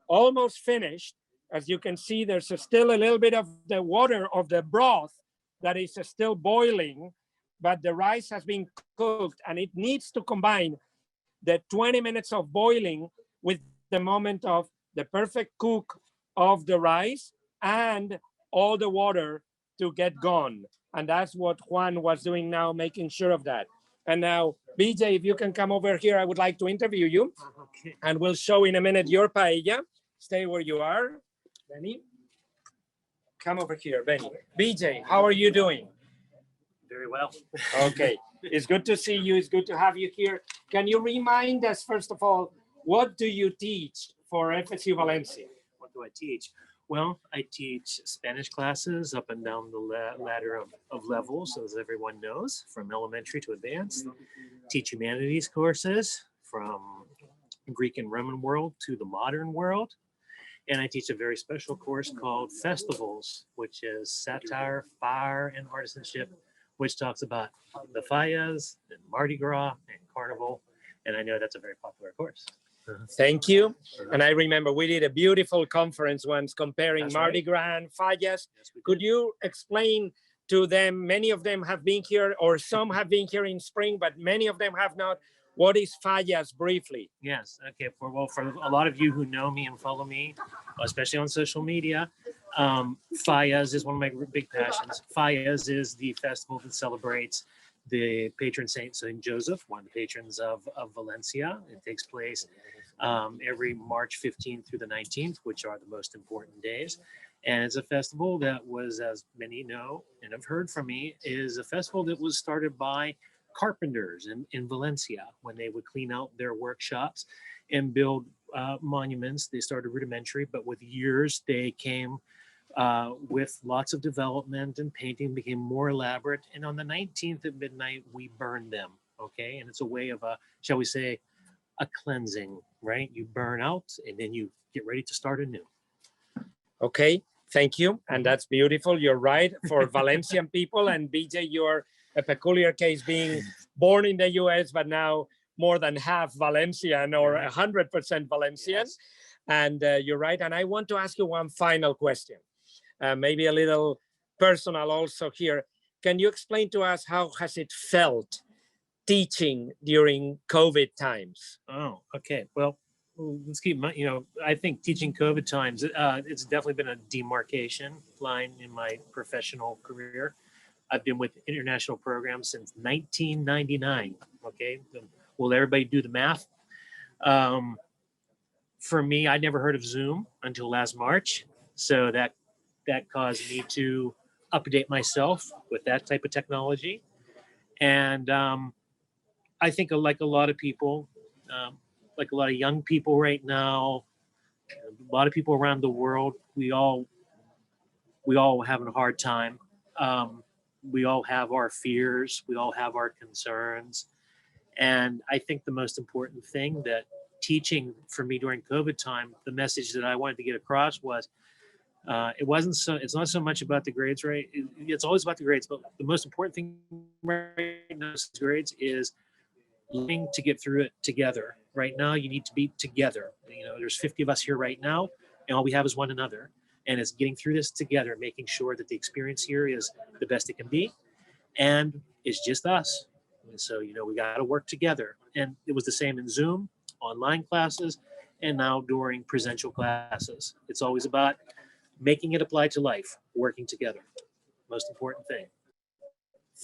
Almost finished. As you can see, there's still a little bit of the water of the broth that is still boiling, but the rice has been cooked and it needs to combine the 20 minutes of boiling with the moment of the perfect cook of the rice and all the water to get gone. And that's what Juan was doing now, making sure of that. And now, BJ, if you can come over here, I would like to interview you. Okay. And we'll show in a minute your paella. Stay where you are. Benny, come over here, Benny. BJ, how are you doing? Very well. Okay, it's good to see you. It's good to have you here. Can you remind us, first of all, what do you teach for FSU Valencia? What do I teach? Well, I teach Spanish classes up and down the ladder of levels, as everyone knows, from elementary to advanced. Teach humanities courses from Greek and Roman world to the modern world. And I teach a very special course called Festivals, which is satire, fire, and artisanship, which talks about the Fallas and Mardi Gras and Carnival. And I know that's a very popular course. Thank you. And I remember we did a beautiful conference once comparing That's Mardi right. Gras and Fallas. Yes, Could you explain to them, many of them have been here, or some have been here in spring, but many of them have not, what is Fallas briefly? Yes. Okay. For a lot of you who know me and follow me, especially on social media, Fallas is one of my big passions. Fallas is the festival that celebrates the patron saint, Saint Joseph, one of the patrons of Valencia. It takes place every March 15th through the 19th, which are the most important days. And it's a festival that was, as many know and have heard from me, is a festival that was started by carpenters in Valencia when they would clean out their workshops and build monuments. They started rudimentary, but with years they came with lots of development, and painting became more elaborate. And on the 19th at midnight, we burned them. Okay. And it's a way of shall we say, a cleansing, right? You burn out and then you get ready to start anew. Okay, thank you. And that's beautiful. You're right. For Valencian people, and BJ, you're a peculiar case, being born in the US, but now more than half Valencian or 100% Valencian. Yes. And you're right. And I want to ask you one final question, maybe a little personal also here. Can you explain to us how has it felt teaching during COVID times? Oh, okay. Well, let's keep, I think teaching COVID times, it's definitely been a demarcation line in my professional career. I've been with international programs since 1999. Okay. Will everybody do the math? For me, I never heard of Zoom until last March. So that caused me to update myself with that type of technology. And I think like a lot of people, like a lot of young people right now, a lot of people around the world, we all having a hard time. We all have our fears. We all have our concerns. And I think the most important thing that teaching for me during COVID time, the message that I wanted to get across was, it's not so much about the grades, right? It's always about the grades, but the most important thing right now is grades is learning to get through it together. Right now, you need to be together. There's 50 of us here right now, and all we have is one another. And it's getting through this together, making sure that the experience here is the best it can be. And it's just us. And so, we got to work together. And it was the same in Zoom, online classes, and now during presential classes. It's always about making it apply to life, working together. Most important thing.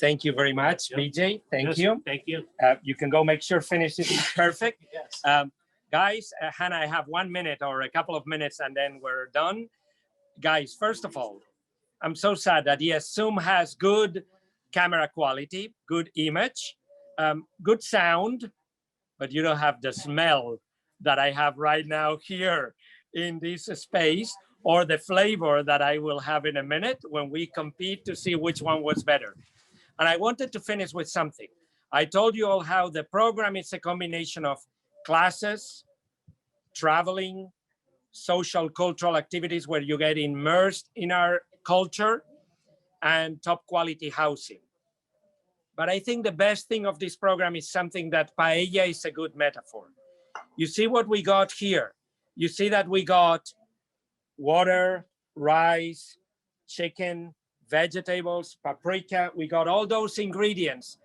Thank you very much, Yep. BJ. Thank Yes, you. Thank you. You can go make sure finish it perfect. Yes. Guys, Hannah, I have 1 minute or a couple of minutes and then we're done. Guys, first of all, I'm so sad that yes, Zoom has good camera quality, good image, good sound, but you don't have the smell that I have right now here in this space, or the flavor that I will have in a minute when we compete to see which one was better. And I wanted to finish with something. I told you all how the program is a combination of classes, traveling, social cultural activities where you get immersed in our culture, and top quality housing. But I think the best thing of this program is something that paella is a good metaphor. You see what we got here. You see that we got water, rice, chicken, vegetables, paprika. We got all those ingredients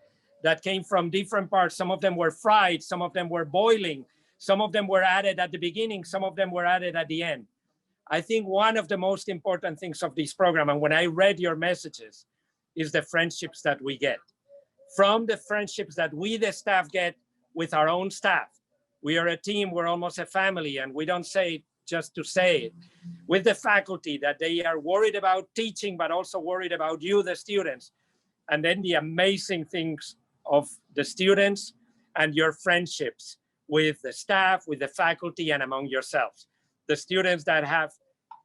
that came from different parts. Some of them were fried, some of them were boiling, some of them were added at the beginning, some of them were added at the end. I think one of the most important things of this program, and when I read your messages, is the friendships that we get. From the friendships that we, the staff, get with our own staff. We are a team, we're almost a family, and we don't say it just to say it. With the faculty, that they are worried about teaching, but also worried about you, the students. And then the amazing things of the students and your friendships with the staff, with the faculty, and among yourselves. The students that have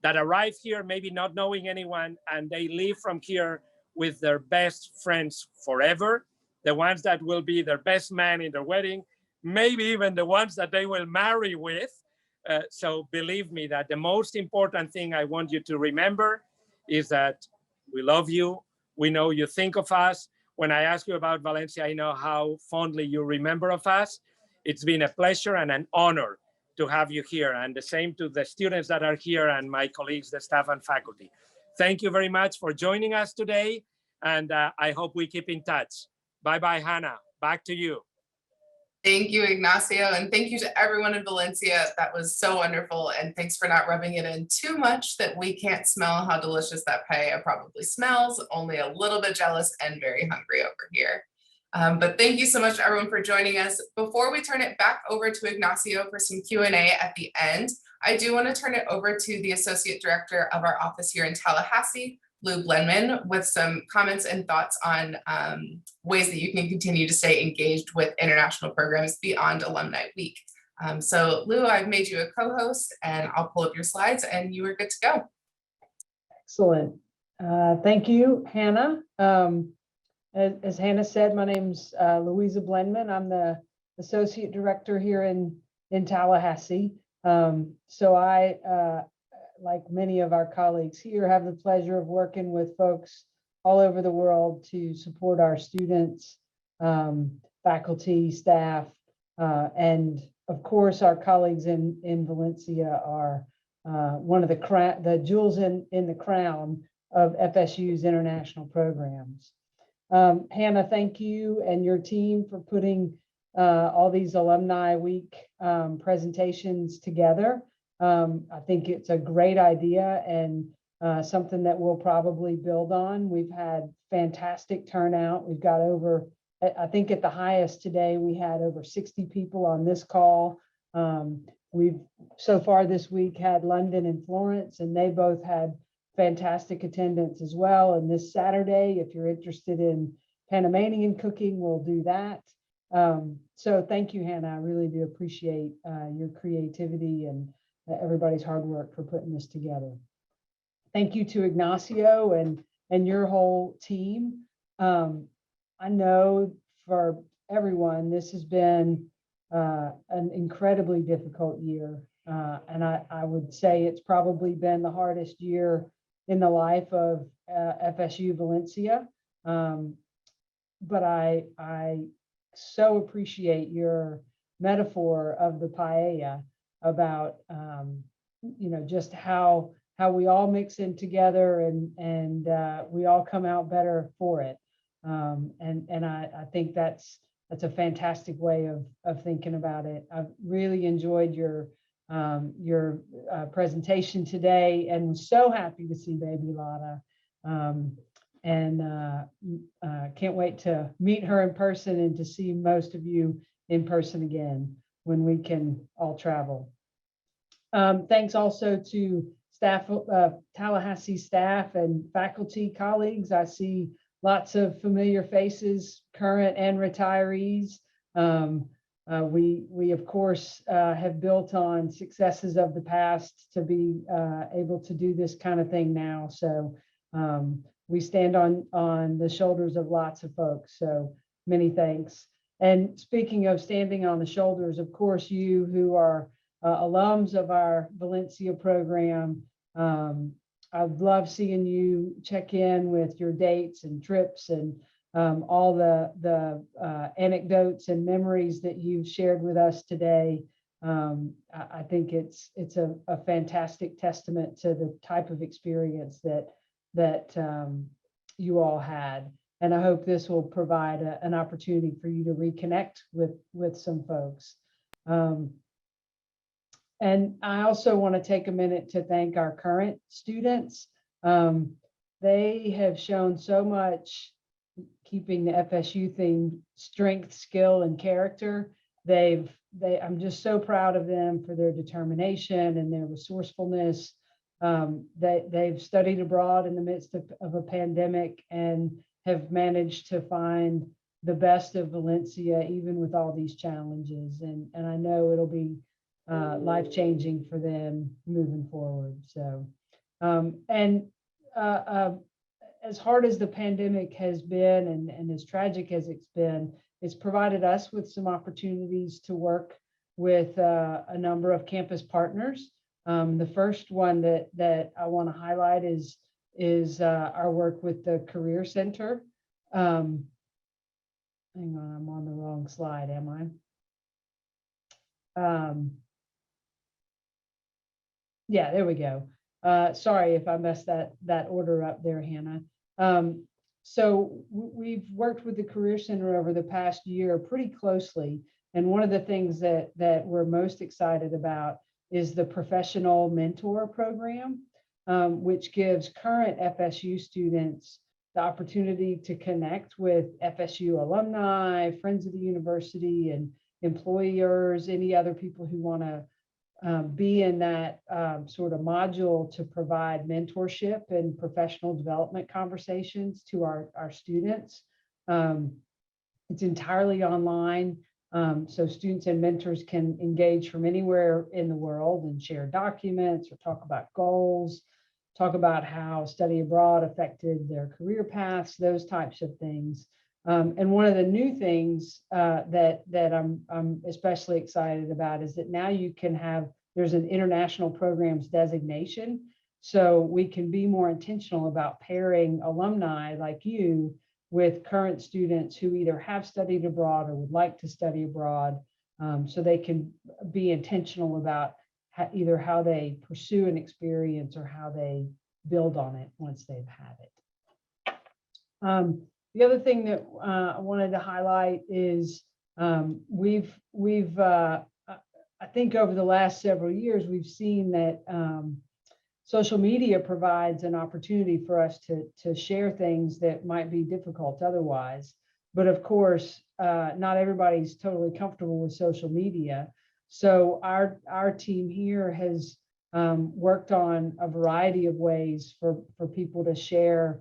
that arrive here maybe not knowing anyone, and they leave from here with their best friends forever, the ones that will be their best man in their wedding, maybe even the ones that they will marry with. So believe me that the most important thing I want you to remember is that we love you. We know you think of us. When I ask you about Valencia, I know how fondly you remember of us. It's been a pleasure and an honor to have you here, and the same to the students that are here and my colleagues, the staff and faculty. Thank you very much for joining us today, and I hope we keep in touch. Bye-bye, Hannah. Back to you. Thank you, Ignacio, and thank you to everyone in Valencia. That was so wonderful, and thanks for not rubbing it in too much that we can't smell how delicious that paella probably smells, only a little bit jealous and very hungry over here. But thank you so much, everyone, for joining us. Before we turn it back over to Ignacio for some Q&A at the end, I do want to turn it over to the Associate Director of our office here in Tallahassee, Lou Blenman, with some comments and thoughts on ways that you can continue to stay engaged with international programs beyond Alumni Week. So Lou, I've made you a co-host, and I'll pull up your slides and you are good to go. Excellent. Thank you, Hannah. As Hannah said, my name's Louisa Blenman. I'm the Associate Director here in Tallahassee. So I, like many of our colleagues here, have the pleasure of working with folks all over the world to support our students, faculty, staff, and of course our colleagues in Valencia are one of the jewels in the crown of FSU's international programs. Hannah, thank you and your team for putting all these Alumni Week presentations together. I think it's a great idea and something that we'll probably build on. We've had fantastic turnout. We've got over, I think at the highest today, we had over 60 people on this call. We've so far this week had London and Florence, and they both had fantastic attendance as well. And this Saturday, if you're interested in Panamanian cooking, we'll do that. So thank you, Hannah. I really do appreciate your creativity and everybody's hard work for putting this together. Thank you to Ignacio and your whole team. I know for everyone, this has been an incredibly difficult year. And I would say it's probably been the hardest year in the life of FSU Valencia. But I so appreciate your metaphor of the paella about, you know, just how we all mix in together and we all come out better for it. And I think that's a fantastic way of thinking about it. I've really enjoyed your presentation today and was so happy to see baby Lotta. And can't wait to meet her in person and to see most of you in person again when we can all travel. Thanks also to staff, Tallahassee staff and faculty colleagues. I see lots of familiar faces, current and retirees. We of course have built on successes of the past to be able to do this kind of thing now. So we stand on the shoulders of lots of folks. So many thanks. And speaking of standing on the shoulders, of course, you who are alums of our Valencia program, I'd love seeing you check in with your dates and trips and all the anecdotes and memories that you've shared with us today. I think it's a fantastic testament to the type of experience that you all had. And I hope this will provide an opportunity for you to reconnect with some folks. And I also want to take a minute to thank our current students. They have shown so much, keeping the FSU theme, strength, skill, and character. I'm just so proud of them for their determination and their resourcefulness. They've studied abroad in the midst of a pandemic and have managed to find the best of Valencia, even with all these challenges. And I know it'll be life-changing for them moving forward. So And as hard as the pandemic has been and as tragic as it's been, it's provided us with some opportunities to work with a number of campus partners. The first one that I want to highlight is our work with the Career Center. Hang on, I'm on the wrong slide, am I? Yeah, there we go. Sorry if I messed that order up there, Hannah. So we've worked with the Career Center over the past year pretty closely. And one of the things that we're most excited about is the Professional Mentor Program, which gives current FSU students the opportunity to connect with FSU alumni, friends of the university, and employers, any other people who want to be in that sort of module to provide mentorship and professional development conversations to our students. It's entirely online, so students and mentors can engage from anywhere in the world and share documents or talk about goals, talk about how study abroad affected their career paths, those types of things. And one of the new things that I'm especially excited about is that now you can have, there's an international programs designation. So we can be more intentional about pairing alumni like you with current students who either have studied abroad or would like to study abroad. So they can be intentional about either how they pursue an experience or how they build on it once they've had it. The other thing that I wanted to highlight is I think over the last several years, we've seen that social media provides an opportunity for us to share things that might be difficult otherwise. But of course, not everybody's totally comfortable with social media. So our team here has worked on a variety of ways for people to share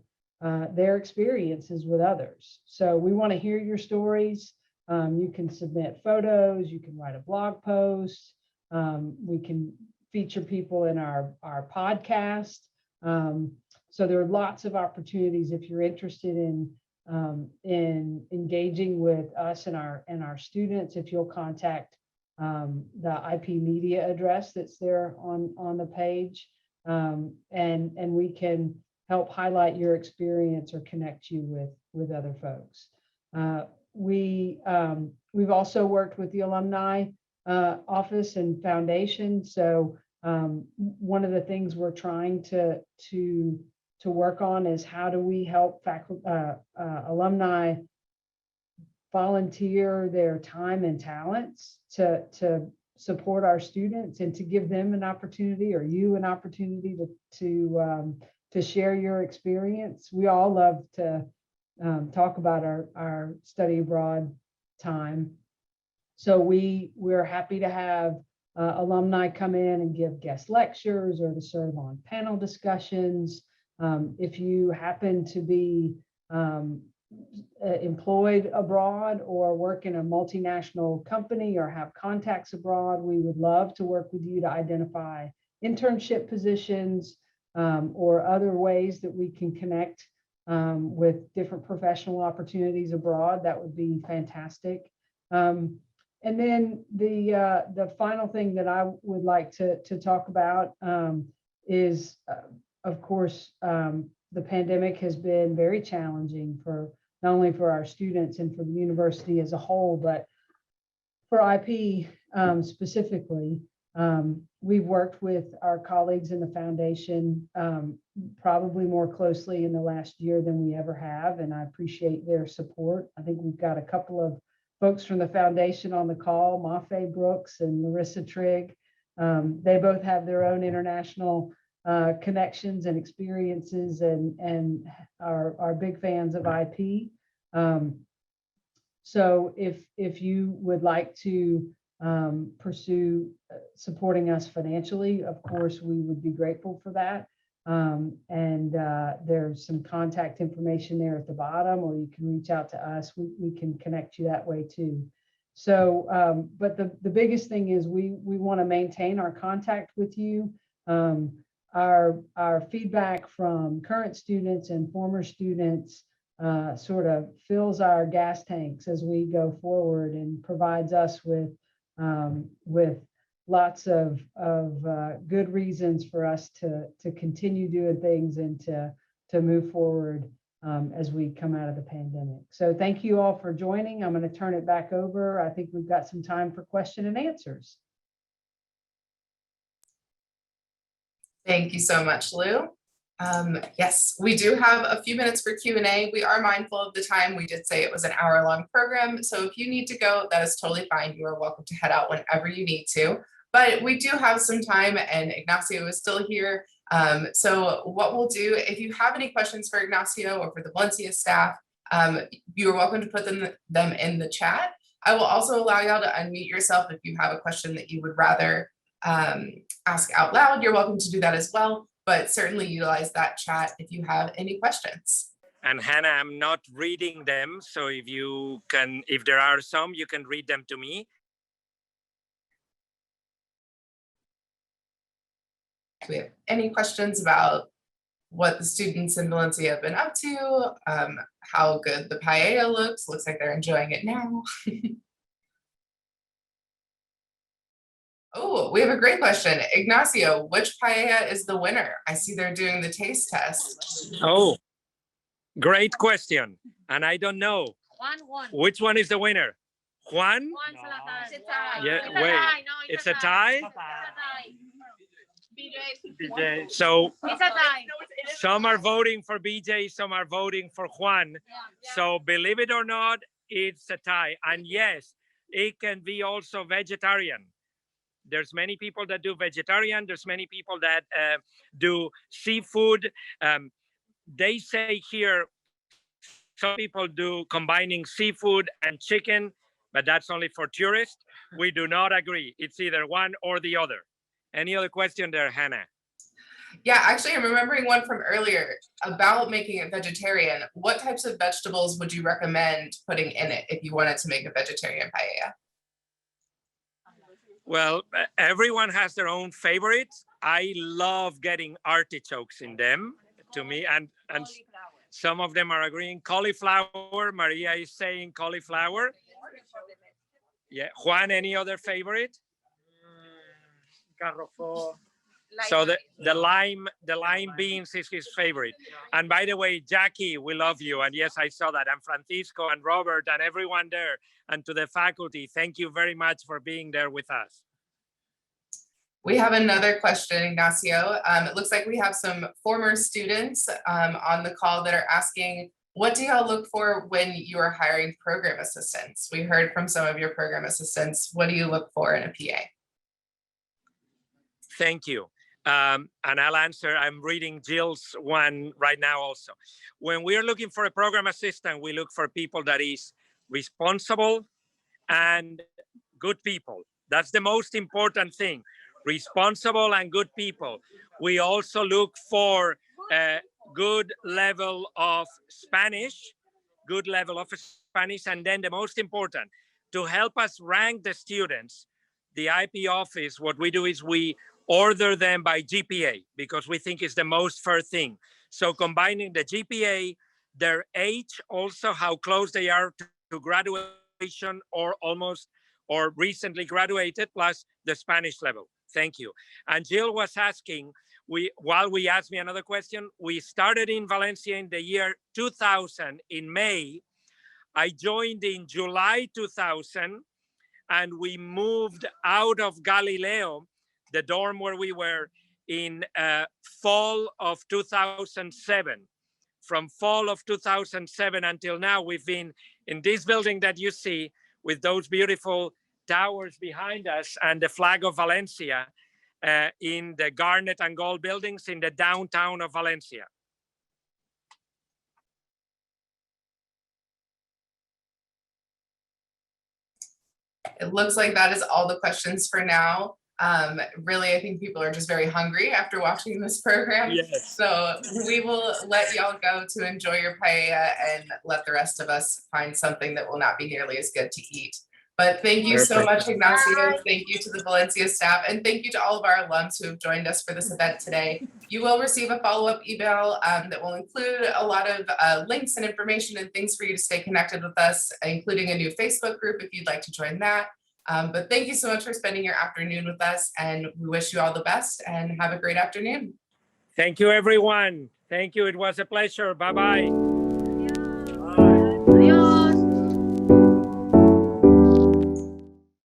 their experiences with others. So we want to hear your stories. You can submit photos, you can write a blog post, we can feature people in our podcast. So there are lots of opportunities if you're interested in engaging with us and our students. If you'll contact the IP Media address that's there on the page, and we can help highlight your experience or connect you with other folks. We've also worked with the Alumni office and foundation. So one of the things we're trying to work on is how do we help alumni volunteer their time and talents to support our students and to give them an opportunity, or you an opportunity to share your experience. We all love to talk about our study abroad time. So we're happy to have alumni come in and give guest lectures or to serve on panel discussions. If you happen to be employed abroad or work in a multinational company or have contacts abroad, we would love to work with you to identify internship positions or other ways that we can connect with different professional opportunities abroad. That would be fantastic. And then the final thing that I would like to talk about is, of course, the pandemic has been very challenging for not only for our students and for the university as a whole, but for IP specifically. We've worked with our colleagues in the foundation probably more closely in the last year than we ever have, and I appreciate their support. I think we've got a couple of folks from the foundation on the call, Mafe Brooks and Larissa Trigg. They both have their own international connections and experiences and are big fans of IP. So if you would like to pursue supporting us financially, of course, we would be grateful for that. And there's some contact information there at the bottom, or you can reach out to us. We can connect you that way too. So, but the biggest thing is we want to maintain our contact with you. our feedback from current students and former students sort of fills our gas tanks as we go forward and provides us with lots of good reasons for us to continue doing things and to move forward as we come out of the pandemic. So thank you all for joining. I'm going to turn it back over. I think we've got some time for question and answers. Thank you so much, Lou. Yes, we do have a few minutes for Q&A. We are mindful of the time. We did say it was an hour-long program, so if you need to go, that is totally fine. You are welcome to head out whenever you need to. But we do have some time, and Ignacio is still here. So what we'll do, if you have any questions for Ignacio or for the Valencia staff, you are welcome to put them in the chat. I will also allow y'all to unmute yourself if you have a question that you would rather ask out loud. You're welcome to do that as well, but certainly utilize that chat if you have any questions. And Hannah, I'm not reading them, so if there are some, you can read them to me. Do we have any questions about what the students in Valencia have been up to, how good the paella looks? Looks like they're enjoying it now. Oh, we have a great question. Ignacio, which paella is the winner? I see they're doing the taste test. Oh, great question. And I don't know. Juan won. Which one is the winner? Juan? Yeah, wait, it's a tie? BJ. So It's a tie. some are voting for BJ, some are voting for Juan. So believe it or not, it's a tie. And yes, it can be also vegetarian. There's many people that do vegetarian. There's many people that do seafood. They say here, some people do combining seafood and chicken, but that's only for tourists. We do not agree. It's either one or the other. Any other question there, Hannah? Yeah, actually, I'm remembering one from earlier about making it vegetarian. What types of vegetables would you recommend putting in it if you wanted to make a vegetarian paella? Well, everyone has their own favorites. I love getting artichokes in them, to me, and some of them are agreeing. Cauliflower, Maria is saying cauliflower. Yeah, Juan, any other favorite? So the lime beans is his favorite. And by the way, Jackie, we love you. And yes, I saw that. And Francisco and Robert and everyone there. And to the faculty, thank you very much for being there with us. We have another question, Ignacio. It looks like we have some former students on the call that are asking, what do y'all look for when you are hiring program assistants? We heard from some of your program assistants. What do you look for in a PA? Thank you. And I'll answer. I'm reading Jill's one right now also. When we are looking for a program assistant, we look for people that is responsible and good people. That's the most important thing. Responsible and good people. We also look for a good level of Spanish, and then the most important, to help us rank the students, the IP office, what we do is we order them by GPA because we think it's the most fair thing. So combining the GPA, their age, also how close they are to graduation or almost or recently graduated, plus the Spanish level. Thank you. And Jill was asking, while we asked me another question, we started in Valencia in the year 2000 in May. I joined in July 2000 and we moved out of Galileo, the dorm where we were, in fall of 2007. From fall of 2007 until now, we've been in this building that you see with those beautiful towers behind us and the flag of Valencia in the garnet and gold buildings in the downtown of Valencia. It looks like that is all the questions for now. Really, I think people are just very hungry after watching this program. Yes. So we will let y'all go to enjoy your paella and let the rest of us find something that will not be nearly as good to eat. But thank you so Perfect. much, Ignacio. Bye. Thank you to the Valencia staff, and thank you to all of our alums who have joined us for this event today. You will receive a follow-up email that will include a lot of links and information and things for you to stay connected with us, including a new Facebook group if you'd like to join that. But thank you so much for spending your afternoon with us, and we wish you all the best and have a great afternoon. Thank you, everyone. Thank you. It was a pleasure. Bye-bye.